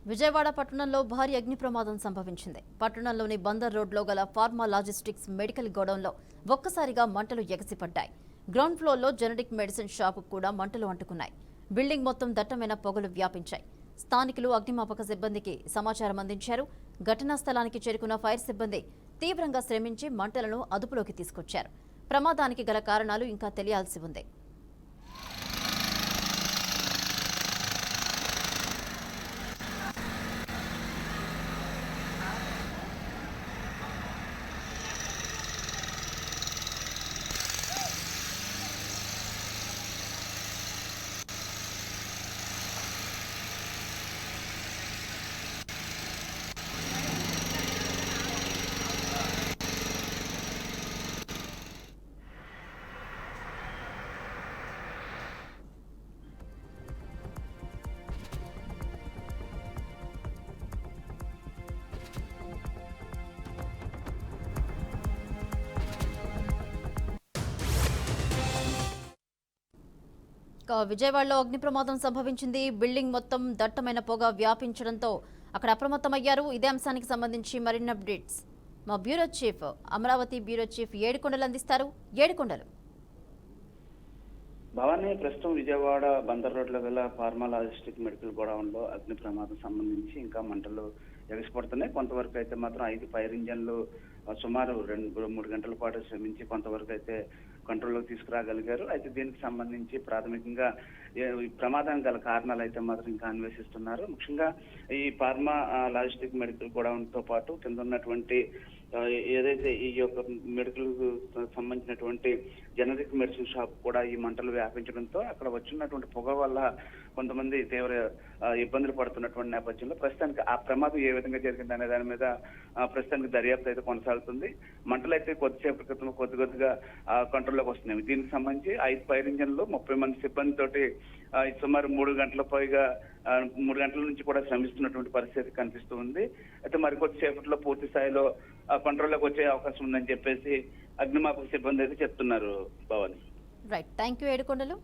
విజయవాడ పట్టణంలో భారీ అగ్ని ప్రమాదం సంభవించింది. పట్టణంలోని బందర్ రోడ్లో గల ఫార్మా లాజిస్టిక్స్ మెడికల్ గోడౌన్లో ఒక్కసారిగా మంటలు ఎగసిపడ్డాయి. గ్రౌండ్ ఫ్లోర్లో జెనరిక్ మెడిసిన్ షాపు కూడా మంటలు అంటుకున్నాయి. బిల్డింగ్ మొత్తం దట్టమైన పొగలు వ్యాపించాయి. స్థానికులు అగ్నిమాపక సిబ్బందికి సమాచారం అందించారు. ఘటనా స్థలానికి చేరుకున్న ఫైర్ సిబ్బంది తీవ్రంగా శ్రమించి మంటలను అదుపులోకి తీసుకొచ్చారు. ప్రమాదానికి గల కారణాలు ఇంకా తెలియాల్సి ఉంది. విజయవాడలో అగ్ని ప్రమాదం సంభవించింది. బిల్డింగ్ మొత్తం దట్టమైన పొగ వ్యాపించడంతో అక్కడ అప్రమత్తమయ్యారు. ఇదే అంశానికి సంబంధించి మరిన్ని అప్డేట్స్ మా bureau chief Amaravati bureau chief Edukondalu అందిస్తారు. ఏడుకొండలు. భవానీ, ప్రస్తుతం విజయవాడ బందర్ రోడ్లో గల ఫార్మా లాజిస్టిక్ మెడికల్ గోడౌన్ లో అగ్ని ప్రమాదం సంబంధించి ఇంకా మంటలు ఎగసిపడుతున్నాయి. కొంతవరకు అయితే మాత్రం 5 ఫైర్ ఇంజన్లు సుమారు 2-3 గంటల పాటు శ్రమించి కొంతవరకు అయితే కంట్రోల్లోకి తీసుకురాగలిగారు. అయితే దీనికి సంబంధించి ప్రాథమికంగా ఈ ప్రమాదానికి గల కారణాలు అయితే మాత్రం ఇంకా అన్వేషిస్తున్నారు. ముఖ్యంగా ఈ ఫార్మా లాజిస్టిక్ మెడికల్ గోడౌన్ తో పాటు కింద ఉన్నటువంటి ఏదైతే ఈ యొక్క మెడికల్ సంబంధించినటువంటి జనరిక్ మెడిసిన్ షాప్ కూడా ఈ మంటలు వ్యాపించడంతో అక్కడ వచ్చినటువంటి పొగ వల్ల కొంతమంది తీవ్ర ఇబ్బందులు పడుతున్నటువంటి నేపథ్యంలో ప్రస్తుతానికి ఆ ప్రమాదం ఏ విధంగా జరిగింది అనే దాని మీద ప్రస్తుతానికి దర్యాప్తు అయితే కొనసాగుతుంది. మంటలు అయితే కొద్దిసేపటి క్రితం కొద్దిగా కంట్రోల్లోకి వస్తున్నాయి. దీనికి సంబంధించి 5 ఫైర్ ఇంజన్లు 30 మంది సిబ్బంది తోటి సుమారు 3 గంటల నుంచి కూడా శ్రమిస్తున్నటువంటి పరిస్థితి కనిపిస్తూ ఉంది. అయితే మరి కొద్దిసేపట్లో పూర్తి స్థాయిలో కంట్రోల్లోకి వచ్చే అవకాశం ఉందని చెప్పేసి అగ్నిమాపక సిబ్బంది అయితే చెప్తున్నారు. Bhavani. Right, thank you Yedukondalu.